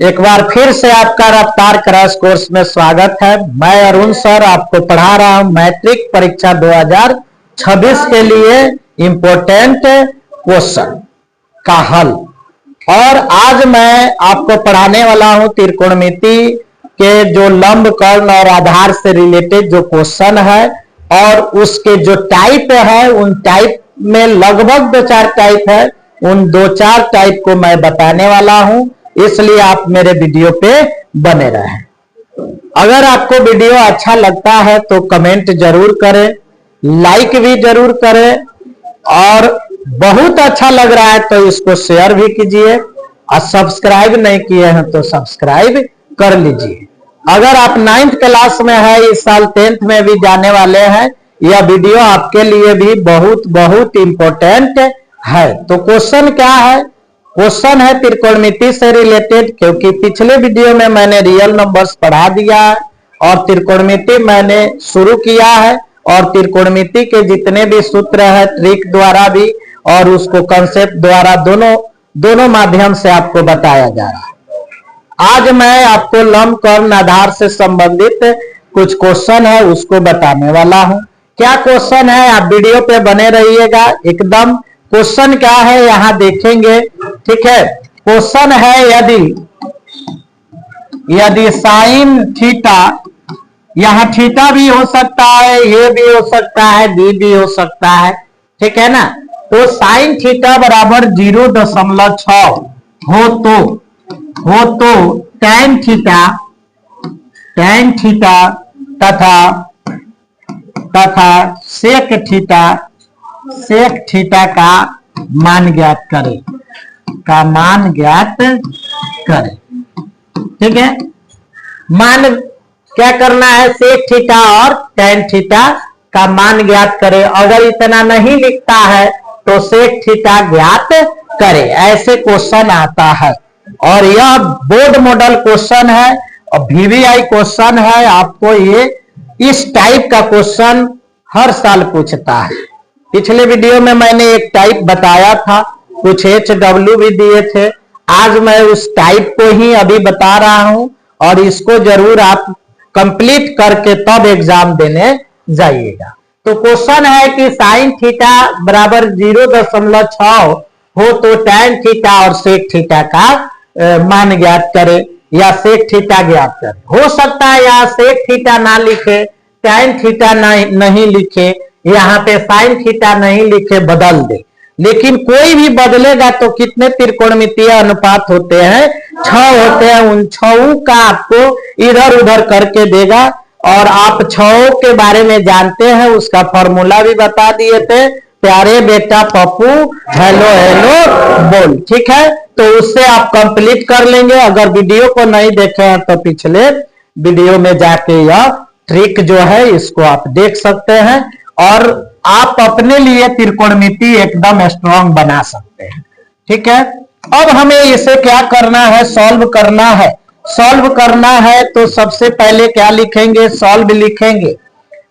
एक बार फिर से आपका रफ्तार क्रैश कोर्स में स्वागत है। मैं अरुण सर आपको पढ़ा रहा हूं मैट्रिक परीक्षा 2026 के लिए इम्पोर्टेंट क्वेश्चन का हल। और आज मैं आपको पढ़ाने वाला हूं त्रिकोणमिति के जो लंब कर्ण और आधार से रिलेटेड जो क्वेश्चन है और उसके जो टाइप है, उन टाइप में लगभग 2-4 टाइप है, उन 2-4 टाइप को मैं बताने वाला हूं, इसलिए आप मेरे वीडियो पे बने रहें। अगर आपको वीडियो अच्छा लगता है तो कमेंट जरूर करें, लाइक भी जरूर करें, और बहुत अच्छा लग रहा है तो इसको शेयर भी कीजिए, और सब्सक्राइब नहीं किए हैं तो सब्सक्राइब कर लीजिए। अगर आप 9th क्लास में है, इस साल 10th में भी जाने वाले हैं, यह वीडियो आपके लिए भी बहुत इंपॉर्टेंट है। तो क्वेश्चन क्या है? क्वेश्चन है त्रिकोणमिति से रिलेटेड, क्योंकि पिछले वीडियो में मैंने रियल नंबर्स पढ़ा दिया है और त्रिकोणमिति मैंने शुरू किया है, और त्रिकोणमिति के जितने भी सूत्र है ट्रिक द्वारा भी और उसको कंसेप्ट द्वारा दोनों माध्यम से आपको बताया जा रहा है। आज मैं आपको लंब कर्ण आधार से संबंधित कुछ क्वेश्चन है उसको बताने वाला हूं। क्या क्वेश्चन है, आप वीडियो पे बने रहिएगा एकदम। क्वेश्चन क्या है यहां देखेंगे, ठीक है। क्वेश्चन है यदि साइन थीटा, यहां थीटा भी हो सकता है, ये भी हो सकता है, बी भी हो सकता है, ठीक है ना। तो साइन थीटा बराबर 0.6 हो तो tan थीटा तथा सेक थीटा का मान ज्ञात करें, ठीक है। मान क्या करना है, सेक थीटा और tan थीटा का मान ज्ञात करें। अगर इतना नहीं लिखता है तो सेक थीटा ज्ञात करें, ऐसे क्वेश्चन आता है। और यह बोर्ड मॉडल क्वेश्चन है और VVI क्वेश्चन है। आपको ये इस टाइप का क्वेश्चन हर साल पूछता है। पिछले वीडियो में मैंने एक टाइप बताया था, कुछ HW भी दिए थे। आज मैं उस टाइप को ही अभी बता रहा हूं, और इसको जरूर आप कंप्लीट करके तब एग्जाम देने जाइएगा। तो क्वेश्चन है कि साइन थीटा बराबर 0.6 हो तो tan थीटा और सेक थीटा का मान ज्ञात करे, या सेक थीटा ज्ञात करे। हो सकता है यहाँ सेक थीटा ना लिखे, tan थीटा नहीं लिखे, यहाँ पे साइन थीटा नहीं लिखे, बदल दे। लेकिन कोई भी बदलेगा तो कितने त्रिकोणमितीय अनुपात होते हैं? 6 होते हैं। उन 6 का आपको इधर उधर करके देगा, और आप 6 के बारे में जानते हैं, उसका फॉर्मूला भी बता दिए थे, प्यारे बेटा पप्पू हेलो बोल, ठीक है। तो उससे आप कंप्लीट कर लेंगे। अगर वीडियो को नहीं देखे हैं तो पिछले वीडियो में जाके यह ट्रिक जो है इसको आप देख सकते हैं, और आप अपने लिए त्रिकोणमिति एकदम स्ट्रॉन्ग बना सकते हैं, ठीक है। अब हमें इसे क्या करना है, सॉल्व करना है। सॉल्व करना है तो सबसे पहले क्या लिखेंगे, सॉल्व लिखेंगे,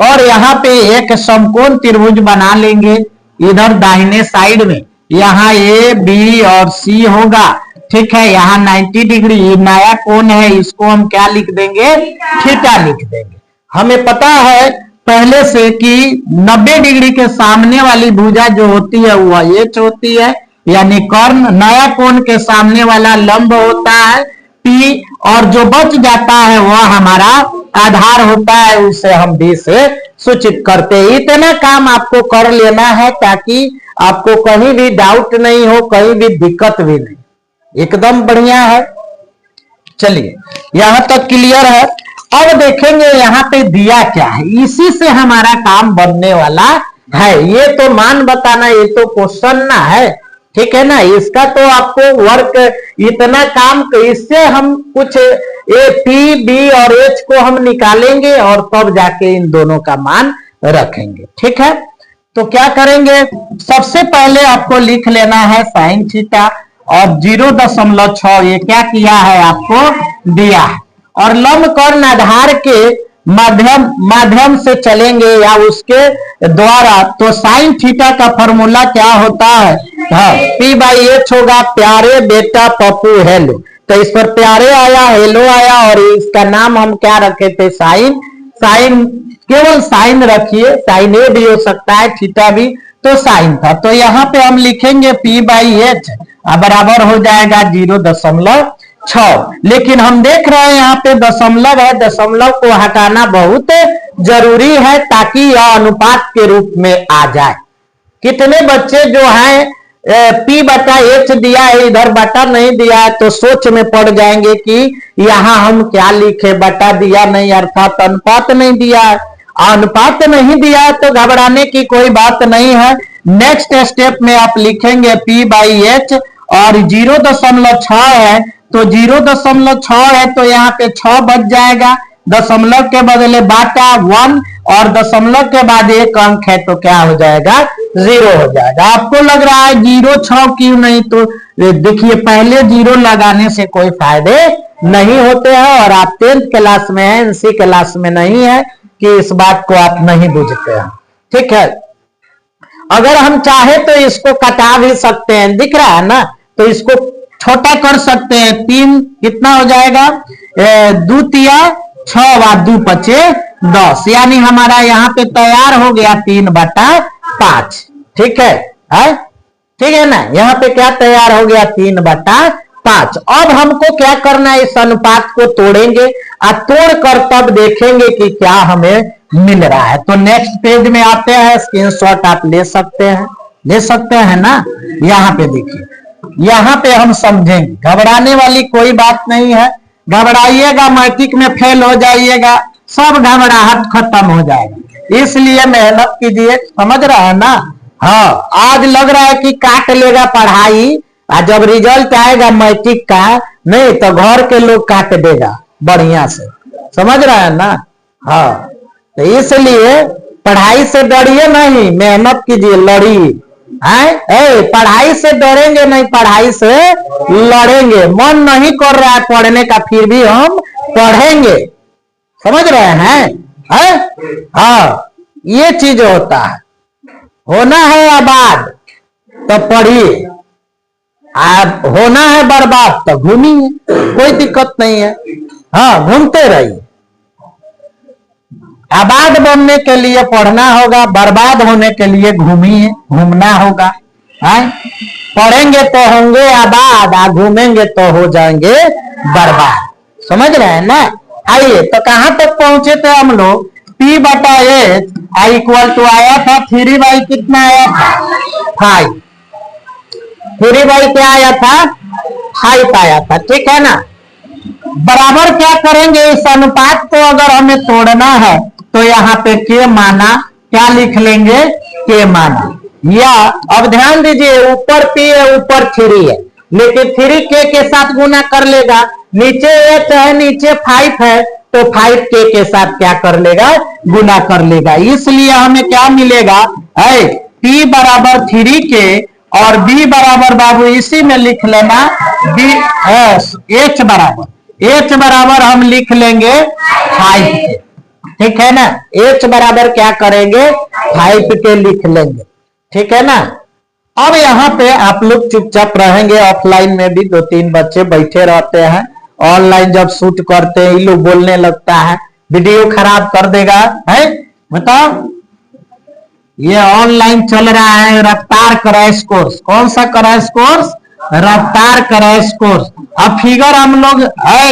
और यहाँ पे एक समकोण त्रिभुज बना लेंगे इधर दाहिने साइड में। यहाँ A, B और C होगा, ठीक है। यहाँ 90 डिग्री नया कोण है, इसको हम क्या लिख देंगे, थीटा लिख देंगे। हमें पता है पहले से कि 90 डिग्री के सामने वाली भुजा जो होती है वह H होती है, यानी कर्ण। नया कोण के सामने वाला लंब होता है P, और जो बच जाता है वह हमारा आधार होता है, उसे हम B से सूचित करते हैं। इतना काम आपको कर लेना है ताकि आपको कहीं भी डाउट नहीं हो, कहीं भी दिक्कत भी नहीं, एकदम बढ़िया है। चलिए यहां तक क्लियर है। अब देखेंगे यहाँ पे दिया क्या है, इसी से हमारा काम बनने वाला है। ये तो मान बताना, ये तो क्वेश्चन ना है, ठीक है ना। इसका तो आपको वर्क इतना काम, इससे हम कुछ A, P, B और H को हम निकालेंगे और तब जाके इन दोनों का मान रखेंगे, ठीक है। तो क्या करेंगे, सबसे पहले आपको लिख लेना है साइन थीटा और 0.6, ये क्या किया है आपको दिया है। और लंब कर्ण आधार के माध्यम से चलेंगे या उसके द्वारा, तो साइन थीटा का फॉर्मूला क्या होता है? हाँ, P/H होगा प्यारे बेटा पप्पू हेलो। तो इस पर प्यारे आया, हेलो आया, और इसका नाम हम क्या रखे थे? साइन। साइन केवल साइन रखिए, साइन ए भी हो सकता है, थीटा भी, तो साइन था। तो यहाँ पे हम लिखेंगे P/H बराबर हो जाएगा 0.6। लेकिन हम देख रहे हैं यहाँ पे दशमलव है, दशमलव को हटाना बहुत जरूरी है ताकि यह अनुपात के रूप में आ जाए। कितने बच्चे जो हैं P/H दिया है, इधर बटा नहीं दिया है, तो सोच में पड़ जाएंगे कि यहाँ हम क्या लिखे, बटा दिया नहीं, अर्थात अनुपात नहीं दिया है। अनुपात नहीं दिया है तो घबराने की कोई बात नहीं है। नेक्स्ट स्टेप में आप लिखेंगे P/H और 0.6 है, तो 0.6 है तो यहाँ पे 6 बच जाएगा, दशमलव के बदले बाटा 1, और दशमलव के बाद एक अंक है तो क्या हो जाएगा? 0 हो जाएगा। आपको लग रहा है 0.6 क्यों नहीं? तो देखिए, पहले 0 लगाने से कोई फायदे नहीं होते हैं, और आप 10th क्लास में हैं, NC क्लास में नहीं है कि इस बात को आप नहीं बुझते हैं। ठीक है, अगर हम चाहे तो इसको कटा भी सकते हैं, दिख रहा है ना, तो इसको छोटा कर सकते हैं। 3 कितना हो जाएगा? 2 तिया 6 व 2 पचे 10, यानी हमारा यहाँ पे तैयार हो गया 3/5। ठीक है, ठीक है ना, यहाँ पे क्या तैयार हो गया? 3/5। अब हमको क्या करना है? इस अनुपात को तोड़ेंगे, और तोड़कर तब देखेंगे कि क्या हमें मिल रहा है। तो नेक्स्ट पेज में आते हैं, स्क्रीनशॉट आप ले सकते हैं ना। यहाँ पे देखिए, यहाँ पे हम समझेंगे, घबराने वाली कोई बात नहीं है। घबराइएगा मैट्रिक में फेल हो जाइएगा, सब घबराहट खत्म हो जाएगा, इसलिए मेहनत कीजिए। समझ रहा है ना? हाँ, आज लग रहा है कि काट लेगा पढ़ाई, और जब रिजल्ट आएगा मैट्रिक का, नहीं तो घर के लोग काट देगा बढ़िया से। समझ रहा है ना? हाँ, तो इसलिए पढ़ाई से डरिए नहीं, मेहनत कीजिए, लड़िए। पढ़ाई से डरेंगे नहीं, पढ़ाई से लड़ेंगे। मन नहीं कर रहा है पढ़ने का, फिर भी हम पढ़ेंगे। समझ रहे हैं? हाँ, ये चीज होता है। होना है आबाद तो पढ़िए, आप होना है बर्बाद तो घूमिए, कोई दिक्कत नहीं है। हाँ, घूमते रहिए। आबाद बनने के लिए पढ़ना होगा, बर्बाद होने के लिए घूमना होगा। पढ़ेंगे तो होंगे आबाद, और घूमेंगे तो हो जाएंगे बर्बाद। समझ रहे हैं ना? आइए, तो कहां तक पहुंचे थे हम लोग? P/H इक्वल टू आया था 3/, कितना आया था? 5। 3/, क्या आया था? 5 आया था। ठीक है ना? बराबर क्या करेंगे? इस अनुपात को अगर हमें तोड़ना है तो यहाँ पे के माना, क्या लिख लेंगे? के माना। या अब ध्यान दीजिए, ऊपर P है, ऊपर 3 है, लेकिन 3 के साथ गुना कर लेगा। नीचे H है, नीचे 5 है, तो 5 के साथ क्या कर लेगा? गुना कर लेगा। इसलिए हमें क्या मिलेगा? P बराबर 3K और B बराबर, बाबू इसी में लिख लेना, H बराबर हम लिख लेंगे 5K। ठीक है ना? H बराबर क्या करेंगे? 5K लिख लेंगे। ठीक है ना? अब यहाँ पे आप लोग चुपचाप रहेंगे। ऑफलाइन में भी 2-3 बच्चे बैठे रहते हैं, ऑनलाइन जब शूट करते हैं ये लोग बोलने लगता है, वीडियो खराब कर देगा। है बताओ, ये ऑनलाइन चल रहा है रफ्तार क्रैश कोर्स। कौन सा क्रैश कोर्स? रफ्तार क्रैश कोर्स। अब फिगर हम लोग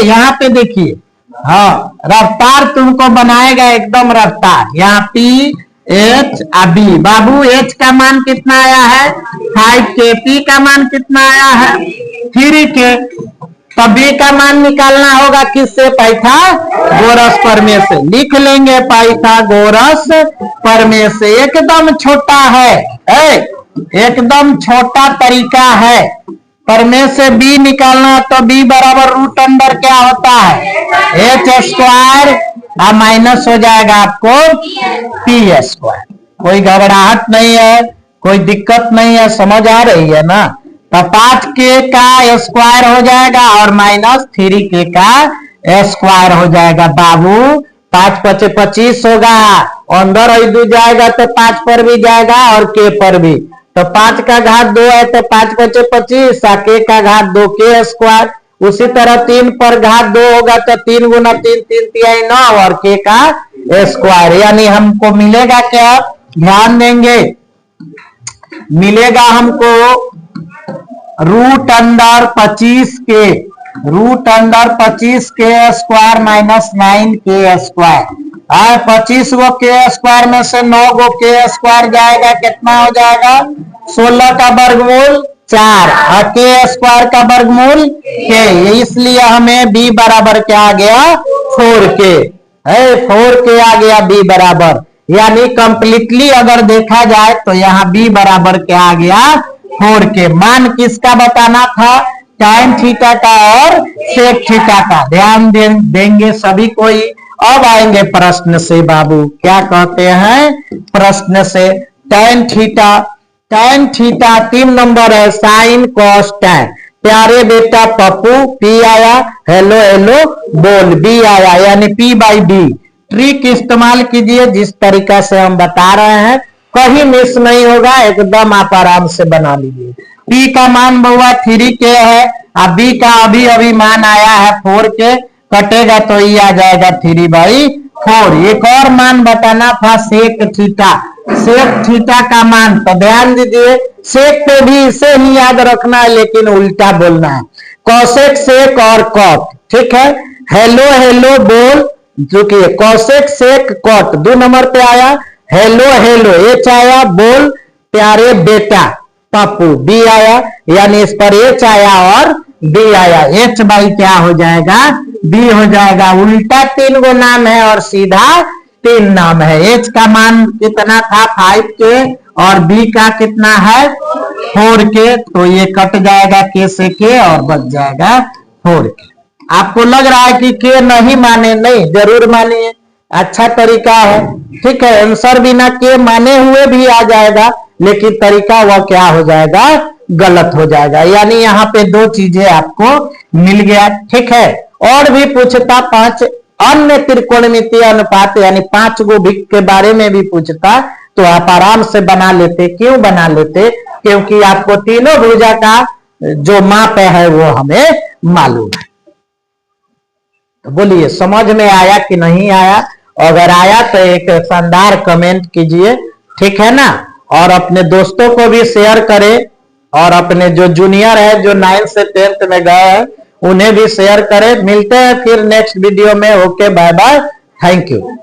यहाँ पे देखिए, हाँ, रफ्तार तुमको बनाएगा एकदम रफ्तार। यहाँ P/H B, बाबू H का मान कितना आया है? 5K। P का मान कितना आया है? 3K। तो B का मान निकालना होगा किससे? पाइथागोरस प्रमेय से। लिख लेंगे पाइथागोरस प्रमेय से। एकदम छोटा है, एकदम छोटा तरीका है। प्रमेय से B निकालना, तो B बराबर रूट अंडर क्या होता है? H² और माइनस हो जाएगा आपको P²। कोई घबराहट नहीं है, कोई दिक्कत नहीं है, समझ आ रही है ना? तो 5K का स्क्वायर हो जाएगा और माइनस 3K का स्क्वायर हो जाएगा। बाबू 5 पचे 25 होगा, अंदर दो जाएगा तो 5 पर भी जाएगा और के पर भी, तो 5 का घात 2 है तो 5 पचे 25, के का घात 2 के स्क्वायर। उसी तरह 3 पर घात 2 होगा तो 3 गुना 3 3 तिहाई 9 और के का स्क्वायर, यानी हमको मिलेगा क्या, ध्यान देंगे, मिलेगा हमको रूट अंडर 25 के, रूट अंडर 25 के स्क्वायर माइनस 9 के स्क्वायर। 25 गो के स्क्वायर में से 9 गो के स्क्वायर जाएगा, कितना हो जाएगा 16 का वर्गमूल 4 और के स्क्वायर का वर्गमूल के, इसलिए हमें b बराबर क्या आ गया 4k, 4k आ गया b बराबर, यानी कंप्लीटली अगर देखा जाए तो यहाँ b बराबर क्या आ गया 4k। मान किसका बताना था, tan थीटा का और sec थीटा का, ध्यान देंगे सभी कोई। अब आएंगे प्रश्न से बाबू, क्या कहते हैं प्रश्न से, tan theta, tan theta 3 number है, साइन कॉस tan, प्यारे बेटा पप्पू P आया, हेलो हेलो बोल B आया, यानी P बाई B। ट्रिक इस्तेमाल कीजिए जिस तरीका से हम बता रहे हैं, कहीं मिस नहीं होगा, एकदम आप आराम से बना लीजिए। P का मान बहुआ 3k है, अब B का अभी अभी मान आया है 4k, कटेगा तो ये आ जाएगा 3/4। एक और मान बताना था सेक थीटा, सेक थीटा का मान, तो ध्यान दीजिए सेक पे भी इसे ही याद रखना है लेकिन उल्टा बोलना है, कॉसेक सेक और कॉट, ठीक है। हेलो हेलो बोल, चुकी कॉसेक सेक कॉट 2 नंबर पे आया, हेलो हेलो एच आया, बोल प्यारे बेटा पप्पू B आया, यानी इस पर एच आया और B आया, एच बाई क्या हो जाएगा B हो जाएगा, उल्टा 3 गो नाम है और सीधा 3 नाम है। एच का मान कितना था 5k और B का कितना है 4k, तो ये कट जाएगा k से k और बच जाएगा 4k। आपको लग रहा है कि के नहीं माने, नहीं जरूर मानिए, अच्छा तरीका है, ठीक है। आंसर बिना के माने हुए भी आ जाएगा लेकिन तरीका वह क्या हो जाएगा गलत हो जाएगा, यानी यहाँ पे 2 चीजें आपको मिल गया, ठीक है। और भी पूछता 5 अन्य त्रिकोणमितीय अनुपात यानी 5 गो भिक्क के बारे में भी पूछता तो आप आराम से बना लेते। क्यों बना लेते, क्योंकि आपको तीनों भुजा का जो माप है वो हमें मालूम है। तो बोलिए समझ में आया कि नहीं आया, अगर आया तो एक शानदार कमेंट कीजिए, ठीक है ना, और अपने दोस्तों को भी शेयर करें और अपने जो जूनियर है जो 9th से 10th में गए हैं उन्हें भी शेयर करें। मिलते हैं फिर नेक्स्ट वीडियो में, okay bye bye, thank you.